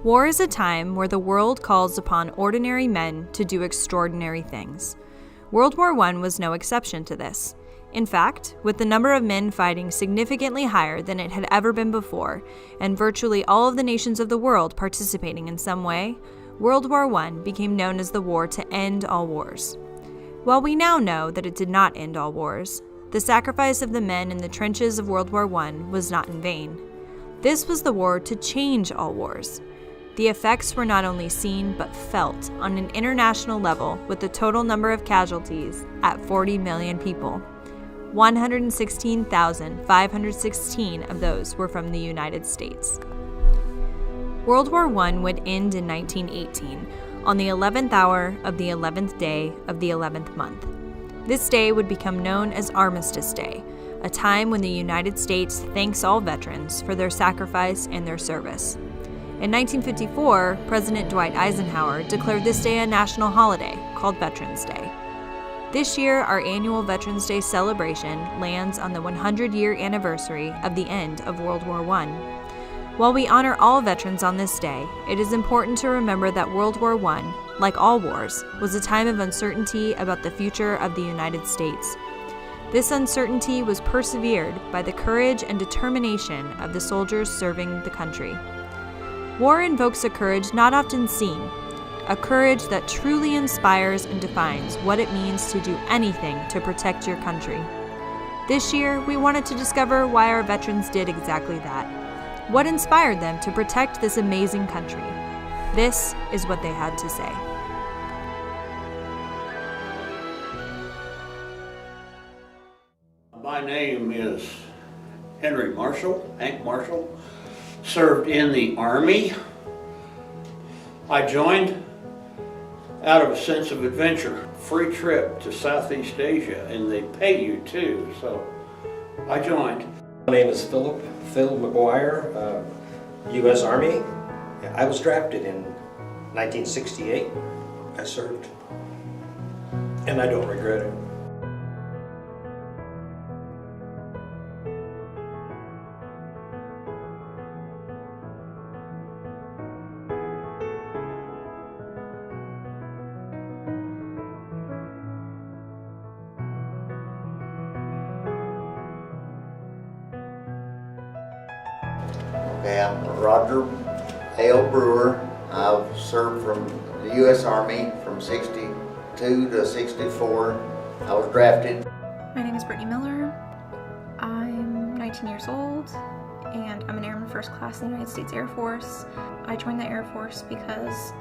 War is a time where the world calls upon ordinary men to do extraordinary things. World War I was no exception to this. In fact, with the number of men fighting significantly higher than it had ever been before, and virtually all of the nations of the world participating in some way, World War I became known as the war to end all wars. While we now know that it did not end all wars, the sacrifice of the men in the trenches of World War I was not in vain. This was the war to change all wars. The effects were not only seen but felt on an international level, with the total number of casualties at 40 million people. 116,516 of those were from the United States. World War I would end in 1918, on the 11th hour of the 11th day of the 11th month. This day would become known as Armistice Day, a time when the United States thanks all veterans for their sacrifice and their service. In 1954, President Dwight Eisenhower declared this day a national holiday called Veterans Day. This year, our annual Veterans Day celebration lands on the 100-year anniversary of the end of World War I. While we honor all veterans on this day, it is important to remember that World War I, like all wars, was a time of uncertainty about the future of the United States. This uncertainty was persevered by the courage and determination of the soldiers serving the country. War invokes a courage not often seen, a courage that truly inspires and defines what it means to do anything to protect your country. This year, we wanted to discover why our veterans did exactly that. What inspired them to protect this amazing country? This is what they had to say. My name is Henry Marshall, Hank Marshall. Served in the Army. I joined out of a sense of adventure. Free trip to Southeast Asia, and they pay you too, so I joined. My name is Phil McGuire, U.S. Army. I was drafted in 1968. I served, and I don't regret it. Okay, I'm Roger Hale Brewer. I've served from the U.S. Army from 62 to 64. I was drafted. My name is Brittany Miller. I'm 19 years old and I'm an Airman First Class in the United States Air Force. I joined the Air Force because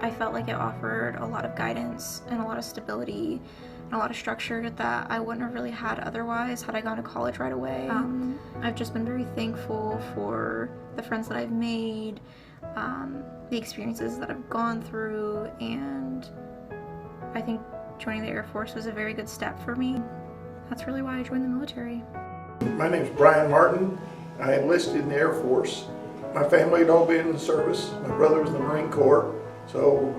I felt like it offered a lot of guidance and a lot of stability and a lot of structure that I wouldn't have really had otherwise had I gone to college right away. I've just been very thankful for the friends that I've made, the experiences that I've gone through, and I think joining the Air Force was a very good step for me. That's really why I joined the military. My name is Brian Martin. I enlisted in the Air Force. My family had all been in the service. My brother was in the Marine Corps, so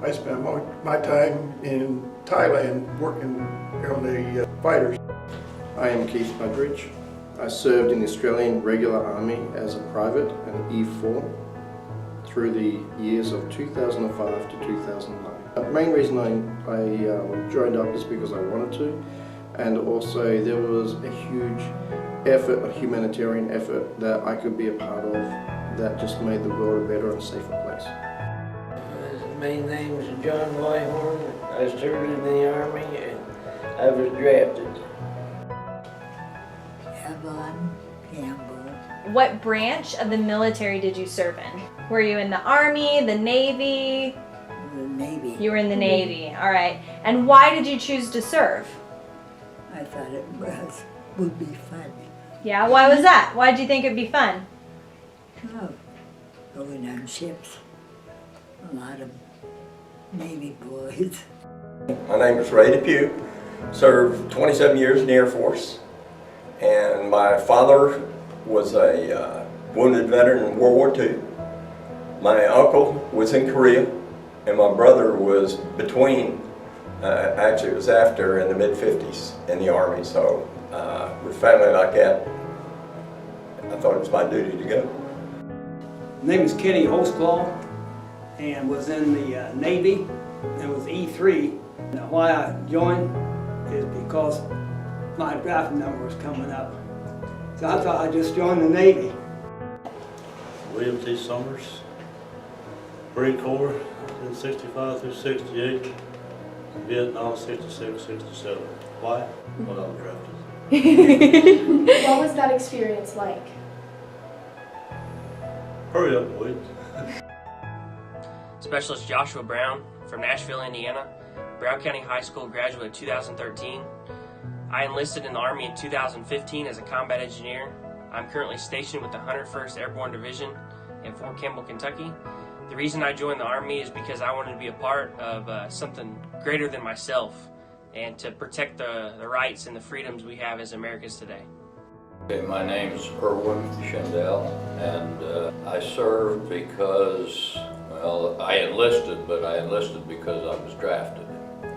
I spent my time in Thailand working on the fighters. I am Keith Budridge. I served in the Australian Regular Army as a private and E4 through the years of 2005 to 2009. The main reason I joined up is because I wanted to, and also there was a huge effort, a humanitarian effort that I could be a part of that just made the world a better and safer place. My name is John Whitehorn. I served in the Army and I was drafted. Evelyn Campbell. What branch of the military did you serve in? Were you in the Army, the Navy? The Navy. You were in the Navy, all right. And why did you choose to serve? I thought it would be fun. Yeah, why was that? Why did you think it'd be fun? Oh, going on ships. A lot of Navy boys. My name is Ray Depew. Served 27 years in the Air Force. And my father was a wounded veteran in World War II. My uncle was in Korea, and my brother was between, actually it was after, in the mid-50s in the Army. So with family like that, I thought it was my duty to go. My name is Kenny Holtzclaw and was in the Navy and was E3. And why I joined is because my draft number was coming up. So I thought I'd just join the Navy. William T. Summers, Marine Corps in 65 through 68, Vietnam 66, 67. Why? When I was drafted. What was that experience like? Hurry up, boy. Specialist Joshua Brown from Nashville, Indiana, Brown County High School graduate of 2013. I enlisted in the Army in 2015 as a combat engineer. I'm currently stationed with the 101st Airborne Division in Fort Campbell, Kentucky. The reason I joined the Army is because I wanted to be a part of something greater than myself and to protect the rights and the freedoms we have as Americans today. Okay, my name is Erwin Schindel, and I served because, well, I enlisted, but I enlisted because I was drafted.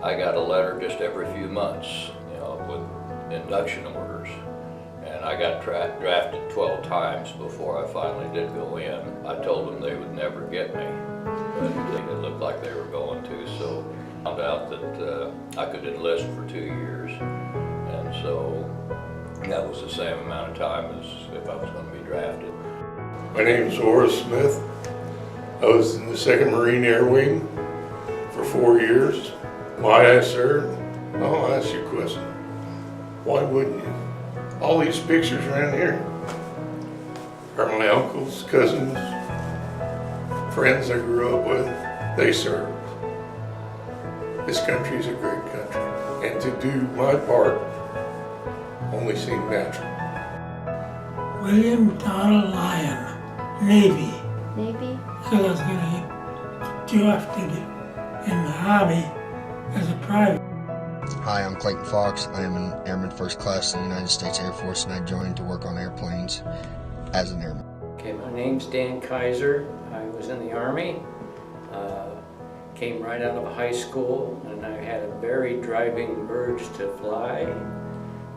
I got a letter just every few months, you know, with induction orders. And I got drafted 12 times before I finally did go in. I told them they would never get me, but it looked like they were going to, so I found out that I could enlist for 2 years. And so that was the same amount of time as if I was going to be drafted. My name is Horace Smith. I was in the 2nd Marine Air Wing for 4 years. Why I served? I'll ask you a question. Why wouldn't you? All these pictures around here are my uncles, cousins, friends I grew up with. They served. This country is a great country, and to do my part only seemed natural. William Donald Lyon, Navy. Navy? Because I was going to get drafted in the Army as a private. Hi, I'm Clayton Fox. I am an Airman First Class in the United States Air Force, and I joined to work on airplanes as an airman. Okay, my name's Dan Kaiser. I was in the Army, came right out of high school, and I had a very driving urge to fly.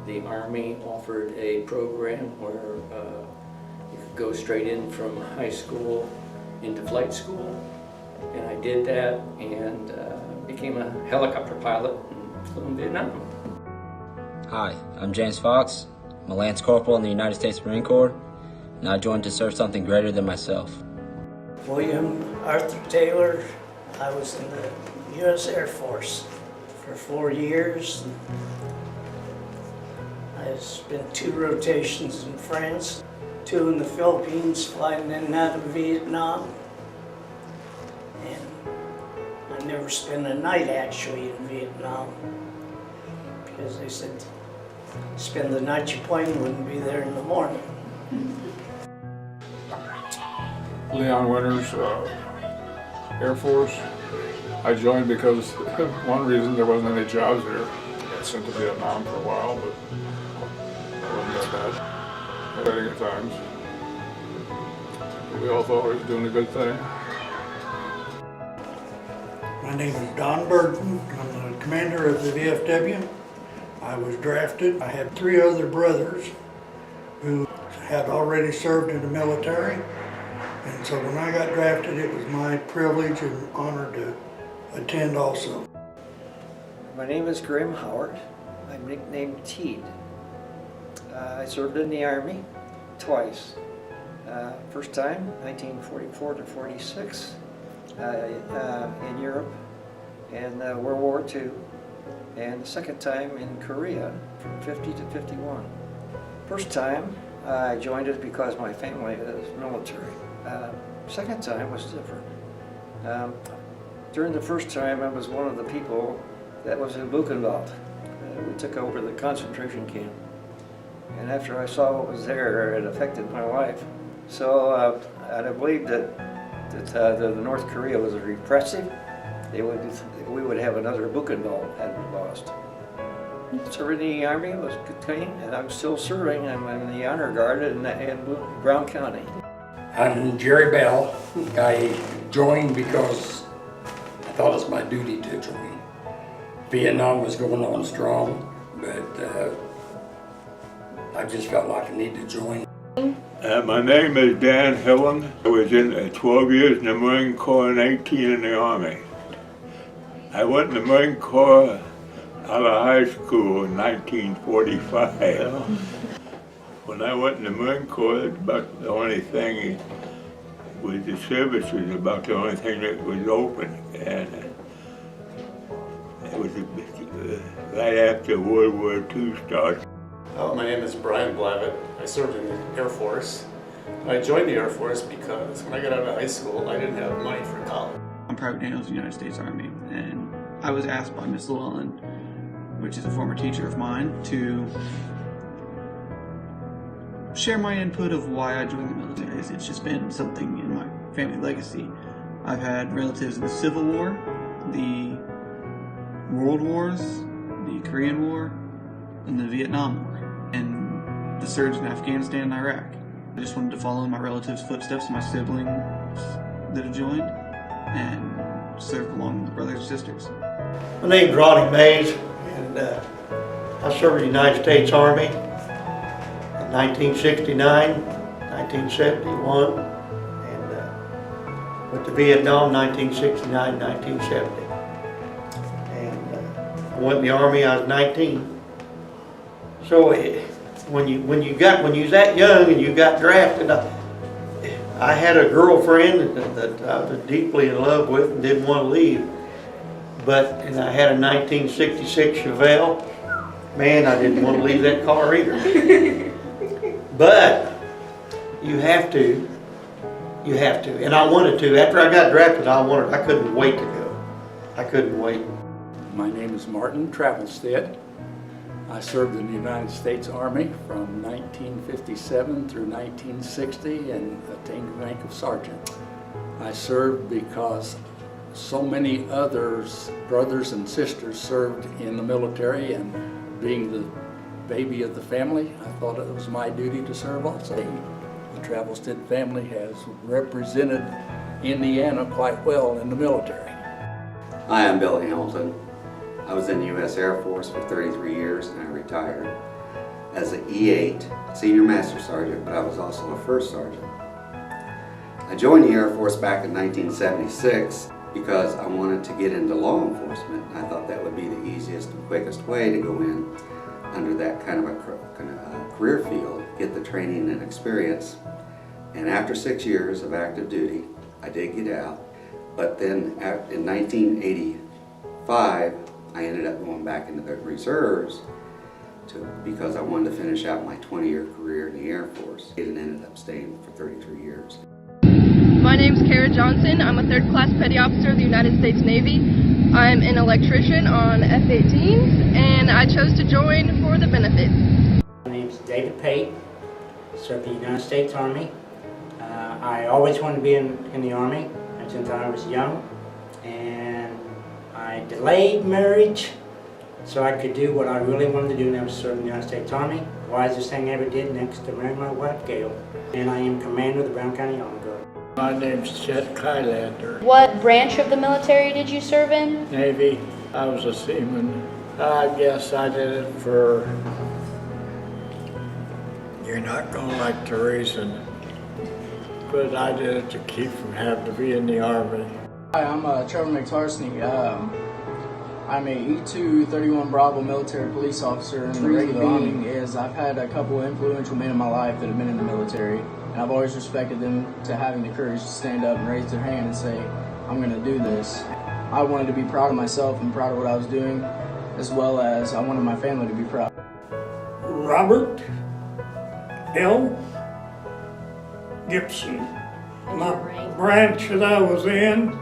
The Army offered a program where you could go straight in from high school into flight school, and I did that and became a helicopter pilot and flew in Vietnam. Hi, I'm James Fox. I'm a Lance Corporal in the United States Marine Corps, and I joined to serve something greater than myself. William Arthur Taylor. I was in the U.S. Air Force for 4 years. I spent 2 rotations in France, 2 in the Philippines, flying in and out of Vietnam. And I never spent a night actually in Vietnam because they said, spend the night your plane wouldn't be there in the morning. Leon Winters, Air Force. I joined because one reason there wasn't any jobs there. I got sent to Vietnam for a while, but it wasn't that bad. Exciting at times. But we all thought we were doing a good thing. My name is Don Burton. I'm the commander of the VFW. I was drafted. I had 3 other brothers who had already served in the military. And so when I got drafted, it was my privilege and honor to attend also. My name is Graham Howard. I'm nicknamed Teed. I served in the Army twice. First time, 1944 to 46, in Europe, and World War II. And the second time in Korea from 50 to 51. First time, I joined it because my family is military. Second time was different. During the first time, I was one of the people that was in Buchenwald. We took over the concentration camp. And after I saw what was there, it affected my life. So I believed that the North Korea was repressive. We would have another Buchenwald had we lost. Serving in the Army was a good thing, and I'm still serving. I'm in the Honor Guard in Brown County. I'm Jerry Bell. I joined because I thought it was my duty to join. Vietnam was going on strong, but I just felt like I needed to join. My name is Dan Hillen. I was in 12 years in the Marine Corps and 18 in the Army. I went in the Marine Corps out of high school in 1945. When I went in the Marine Corps, about the only thing was the service was about the only thing that was open, and it was right after World War II started. My name is Brian Blavitt. I served in the Air Force. I joined the Air Force because when I got out of high school, I didn't have money for college. I'm Private Daniels of the United States Army, and I was asked by Miss Llewellyn, which is a former teacher of mine, to share my input of why I joined the military. It's just been something in my family legacy. I've had relatives in the Civil War, the World Wars, the Korean War, and the Vietnam War, and the surge in Afghanistan and Iraq. I just wanted to follow in my relatives' footsteps, my siblings that have joined, and serve along with brothers and sisters. My name's Ronnie Mays, and I served in the United States Army in 1969, 1971, and went to Vietnam 1969, 1970. And I went in the Army, I was 19. So when you was that young and you got drafted, I had a girlfriend that I was deeply in love with and didn't want to leave. And I had a 1966 Chevelle. Man, I didn't want to leave that car either. But you have to. And I wanted to. After I got drafted, I couldn't wait to go. I couldn't wait. My name is Martin Travelstead. I served in the United States Army from 1957 through 1960 and attained the rank of sergeant. I served because so many others, brothers and sisters, served in the military, and being the baby of the family, I thought it was my duty to serve also. The Travelstead family has represented Indiana quite well in the military. Hi, I'm Bill Hamilton. I was in the U.S. Air Force for 33 years and I retired as an E8 Senior Master Sergeant, but I was also a First Sergeant. I joined the Air Force back in 1976 because I wanted to get into law enforcement. I thought that would be the easiest and quickest way to go in under that kind of a career field, get the training and experience. And after 6 years of active duty, I did get out. But then in 1985, I ended up going back into the reserves because I wanted to finish out my 20-year career in the Air Force, and ended up staying for 33 years. My name's Kara Johnson. I'm a third-class petty officer of the United States Navy. I'm an electrician on F-18s, and I chose to join for the benefits. My name's David Pate. Served in the United States Army. I always wanted to be in the Army since I was young, and I delayed marriage so I could do what I really wanted to do, and that was serve in the United States Army. Wisest thing I ever did next to marrying my wife, Gail. And I am commander of the Brown County Army Guard. My name's Chet Kylander. What branch of the military did you serve in? Navy. I was a seaman. I guess I did it for... You're not gonna like the reason, but I did it to keep from having to be in the Army. Hi, I'm Trevor McTarsney. I'm a E2 31 Bravo military police officer, and the reason being is I've had a couple of influential men in my life that have been in the military, and I've always respected them to having the courage to stand up and raise their hand and say, I'm going to do this. I wanted to be proud of myself and proud of what I was doing, as well as I wanted my family to be proud. Robert L. Gibson. My branch that I was in,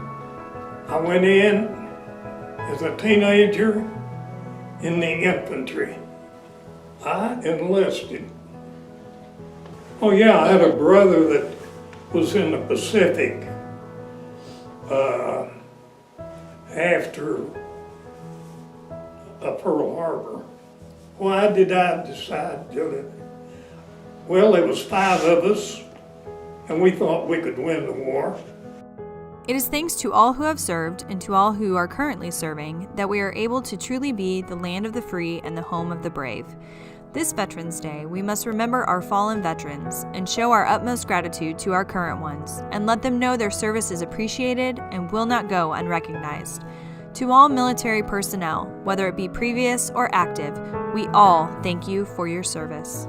I went in as a teenager in the infantry. I enlisted. Oh yeah, I had a brother that was in the Pacific after Pearl Harbor. Why did I decide to do it? Well, there was 5 of us, and we thought we could win the war. It is thanks to all who have served and to all who are currently serving that we are able to truly be the land of the free and the home of the brave. This Veterans Day, we must remember our fallen veterans and show our utmost gratitude to our current ones, and let them know their service is appreciated and will not go unrecognized. To all military personnel, whether it be previous or active, we all thank you for your service.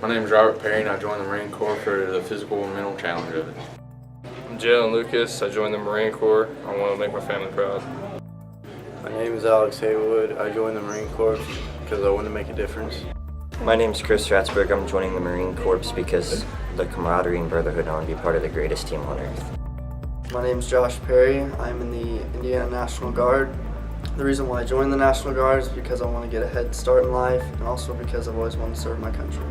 My name is Robert Perry and I joined the Marine Corps for the physical and mental challenge of it. I'm Jalen Lucas. I joined the Marine Corps. I want to make my family proud. My name is Alex Haywood. I joined the Marine Corps because I want to make a difference. My name is Chris Stratsberg. I'm joining the Marine Corps because the camaraderie and brotherhood, I want to be part of the greatest team on earth. My name is Josh Perry. I'm in the Indiana National Guard. The reason why I joined the National Guard is because I want to get a head start in life and also because I've always wanted to serve my country.